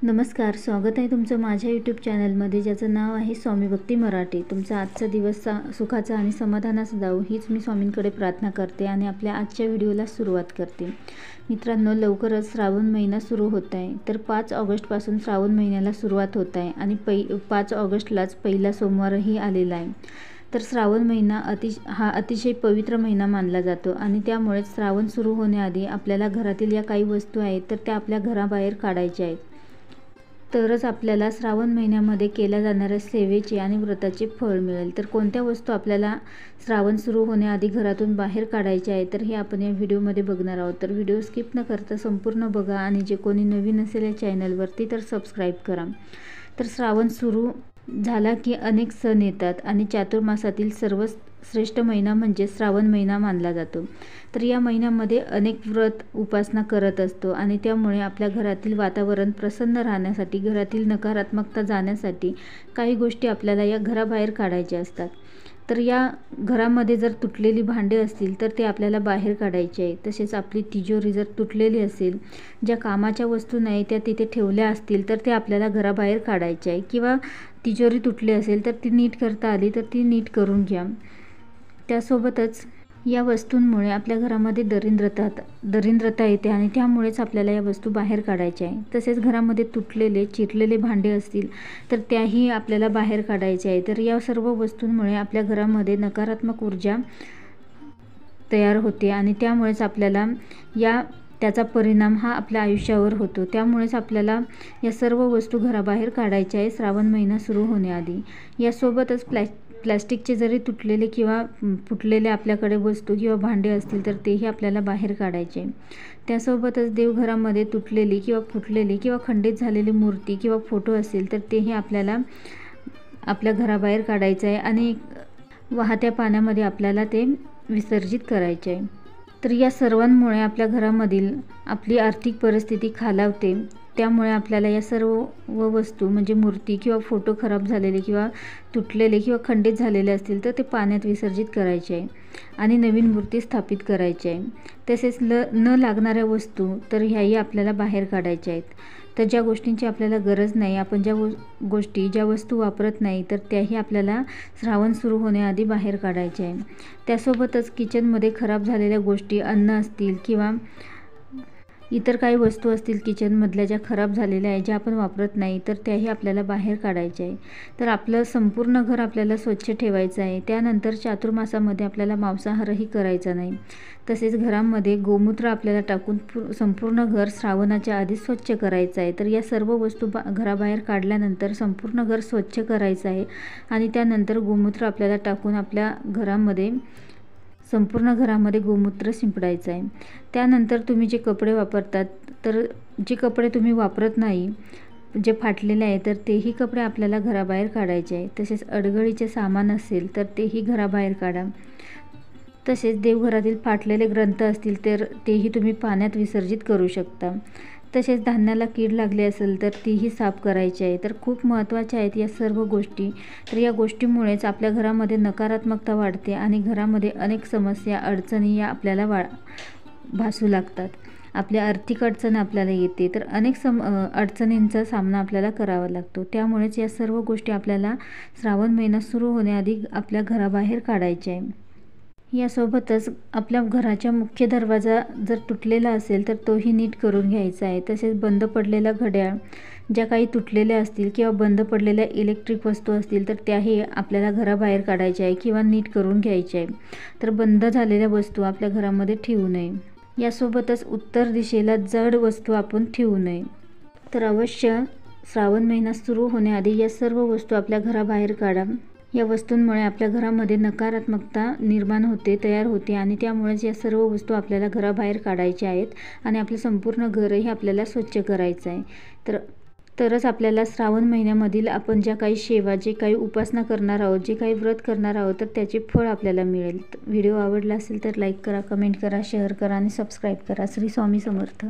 नमस्कार, स्वागत आहे तुमचं माझ्या यूट्यूब चॅनलमध्ये, ज्याचं नाव आहे स्वामी भक्ती मराठी। तुमचा आजचा दिवस सुखाचा आणि समाधानाचा जावो हीच मी स्वामींकडे प्रार्थना करते आणि आपल्या आजच्या व्हिडिओला सुरुवात करते। मित्रांनो, लवकरच श्रावण महिना सुरू होत आहे। तर 5 ऑगस्टपासून श्रावण महिन्याला सुरुवात होत आहे आणि 5 ऑगस्टलाच पहिला सोमवारही आलेला आहे। तर श्रावण महिना अतिशय पवित्र महिना मानला जातो आणि त्यामुळे श्रावण सुरू होण्याआधी आपल्याला घरातील या काही वस्तू आहेत तर त्या आपल्या घराबाहेर काढायच्या आहेत, तरच आपल्याला श्रावण महिन्यामध्ये केल्या जाणाऱ्या सेवेचे आणि व्रताचे फळ मिळेल। तर कोणत्या वस्तू आपल्याला श्रावण सुरू होण्याआधी घरातून बाहेर काढायच्या आहे तर हे आपण या व्हिडिओमध्ये बघणार आहोत। तर व्हिडिओ स्किप न करता संपूर्ण बघा आणि जे कोणी नवीन असेल या चॅनलवरती तर सबस्क्राईब करा। तर श्रावण सुरू झाला की अनेक सण येतात आणि चातुर्मासातील सर्वश्रेष्ठ महिना म्हणजे श्रावण महिना मानला जातो। तर या महिन्यामध्ये अनेक व्रत उपासना करत असतो आणि त्यामुळे आपल्या घरातील वातावरण प्रसन्न राहण्यासाठी, घरातील नकारात्मकता जाण्यासाठी काही गोष्टी आपल्याला या घराबाहेर काढायच्या असतात। तर या घरामध्ये जर तुटलेली भांडे असतील तर ते आपल्याला बाहेर काढायचे आहे। तसेच आपली तिजोरी जर तुटलेली असेल, ज्या कामाच्या वस्तू नाही त्या तिथे ठेवल्या असतील तर ते आपल्याला घराबाहेर काढायचे आहे, किंवा तिजोरी तुटली असेल तर ती नीट करता आली तर ती नीट करून घ्या। त्यासोबतच या वस्तूंमुळे आपल्या घरामध्ये दरिद्रता येते आणि त्यामुळेच आपल्याला या वस्तू बाहेर काढायच्या आहे। तसेच घरामध्ये तुटलेले चिरलेले भांडे असतील तर त्याही आपल्याला बाहेर काढायचे आहे। तर या सर्व वस्तूंमुळे आपल्या घरामध्ये नकारात्मक ऊर्जा तयार होते आणि त्यामुळेच आपल्याला त्याचा परिणाम हा आपल्या आयुष्यावर होतो। त्यामुळेच आपल्याला या सर्व वस्तू घराबाहेर काढायच्या आहे श्रावण महिना सुरू होण्याआधी। यासोबतच प्लॅस्टिकचे जरी तुटलेले किंवा फुटलेले आपल्याकडे वस्तू किंवा भांडे असतील तर तेही आपल्याला बाहेर काढायचे। त्यासोबतच देवघरामध्ये तुटलेली किंवा फुटलेली किंवा खंडित झालेली मूर्ती किंवा फोटो असेल तर तेही आपल्याला आपल्या घराबाहेर काढायचं आहे आणि वाहत्या पाण्यामध्ये आपल्याला ते विसर्जित करायचे आहे। तर या सर्वांमुळे आपल्या घरामधील आपली आर्थिक परिस्थिती खालावते। त्यामुळे आपल्याला या सर्व वस्तू म्हणजे मूर्ती किंवा फोटो खराब झालेले किंवा तुटलेले किंवा खंडित झालेले असतील तर ते पाण्यात विसर्जित करायचे आहे आणि नवीन मूर्ती स्थापित करायची आहे। तसेच न लागणाऱ्या वस्तू तर ह्याही आपल्याला बाहेर काढायच्या आहेत। तर ज्या गोष्टींची आपल्याला गरज नाही, आपण ज्या वस्तू वापरत नाही तर त्याही आपल्याला श्रावण सुरू होण्याआधी बाहेर काढायच्या आहे। त्यासोबतच किचनमध्ये खराब झालेल्या गोष्टी, अन्न असतील किंवा इतर काही वस्तू असतील किचनमधल्या ज्या खराब झालेल्या आहे, ज्या आपण वापरत नाही तर त्याही आपल्याला बाहेर काढायच्या आहे। तर आपलं संपूर्ण घर आपल्याला स्वच्छ ठेवायचं आहे। त्यानंतर चातुर्मासामध्ये आपल्याला मांसाहारही करायचा नाही। तसेच घरामध्ये गोमूत्र आपल्याला टाकून संपूर्ण घर श्रावणाच्या आधी स्वच्छ करायचं आहे। तर या सर्व वस्तू घराबाहेर काढल्यानंतर संपूर्ण घर स्वच्छ करायचं आहे आणि त्यानंतर गोमूत्र आपल्याला टाकून आपल्या संपूर्ण घरामध्ये गोमूत्र शिंपडायचं आहे। त्यानंतर तुम्ही जे कपडे वापरतात तर जे कपडे तुम्ही वापरत नाही, जे फाटलेले आहे तर तेही कपडे आपल्याला घराबाहेर काढायचे आहे। तसेच अडगळीचे सामान असेल तर तेही घराबाहेर काढा। तसेच देवघरातील फाटलेले ग्रंथ असतील तर तेही तुम्ही पाण्यात विसर्जित करू शकता। तसेच धान्याला कीड लागली असेल तर तीही साफ करायची आहे। तर खूप महत्त्वाच्या आहेत या सर्व गोष्टी। तर या गोष्टीमुळेच आपल्या घरामध्ये नकारात्मकता वाढते आणि घरामध्ये अनेक समस्या, अडचणी या आपल्याला भासू लागतात। आपल्या आर्थिक अडचण आपल्याला येते, तर अनेक अडचणींचा सामना आपल्याला करावा लागतो। त्यामुळेच या सर्व गोष्टी आपल्याला श्रावण महिना सुरू होण्याआधी आपल्या घराबाहेर काढायच्या आहे। यासोबतच आपल्या घराच्या मुख्य दरवाजा जर तुटलेला असेल तर तोही नीट करून घ्यायचा आहे। तसेच बंद पडलेला घड्याळ, ज्या काही तुटलेल्या असतील किंवा बंद पडलेल्या इलेक्ट्रिक वस्तू असतील तर त्याही आपल्याला घराबाहेर काढायच्या आहे किंवा नीट करून घ्यायच्या आहे। तर बंद झालेल्या वस्तू आपल्या घरामध्ये ठेवू नये। यासोबतच उत्तर दिशेला जड वस्तू आपण ठेवू नये। तर अवश्य श्रावण महिना सुरू होण्याआधी या सर्व वस्तू आपल्या घराबाहेर काढा। या वस्तूंमुळे आपल्या घरामध्ये नकारात्मकता निर्माण होते, तयार होते आणि त्यामुळेच या सर्व वस्तू आपल्याला घराबाहेर काढायच्या आहेत आणि आपलं संपूर्ण घरही आपल्याला स्वच्छ करायचं आहे। तरच आपल्याला श्रावण महिन्यामधील आपण ज्या काही सेवा, जे काही उपासना करणार आहोत, जे काही व्रत करणार आहोत तर त्याचे फळ आपल्याला मिळेल। व्हिडिओ आवडला असेल तर लाईक करा, कमेंट करा, शेअर करा आणि सबस्क्राईब करा। श्री स्वामी समर्थ।